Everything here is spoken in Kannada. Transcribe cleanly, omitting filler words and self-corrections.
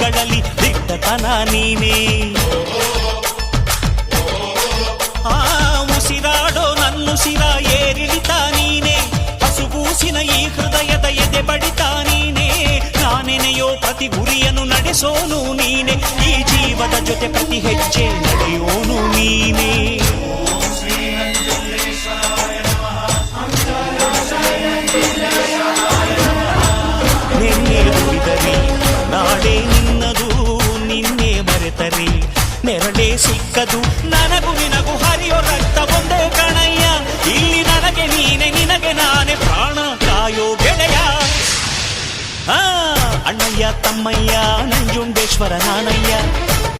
ದಿಕ್ಕುಗಳಲ್ಲಿ ದಿಟ್ಟತನ ನೀನೇ. ಉಸಿರಾಡೋ ನನ್ನುಸಿರ ಏರಿಳಿತ ನೀನೇ, ಹಸುಗೂಸಿನ ಈ ಹೃದಯದ ಎದೆ ಬಡಿತ ನೀನೇ. ನಾನೆನೆಯೋ ಪ್ರತಿ ಗುರಿಯನ್ನು ನಡೆಸೋನು ನೀನೆ, ಈ ಜೀವದ ಜೊತೆ ಪ್ರತಿ ಹೆಜ್ಜೆ ನಡೆಯೋನು ನೀನೇ. ನಿನ್ನೆ ದುಡಿದರೆ ನಾಡೇ ನಿನ್ನದು, ನಿನ್ನೆ ಮರೆತರೆ ನೆರಳೇ ಸಿಕ್ಕದು. ನನಗೂ ನಿನಗೂ ಹರಿಯೋ ರಕ್ತ ಒಂದೇ ಕಣಯ್ಯ, ಇಲ್ಲಿ ನನಗೆ ನೀನೆ ನಿನಗೆ ನಾನೇ ಪ್ರಾಣ ಕಾಯೋ ಗೆಳೆಯ. ಅಣ್ಣಯ್ಯ ತಮ್ಮಯ್ಯ ನಂಜುಂಡೇಶ್ವರ ನಾನಯ್ಯ,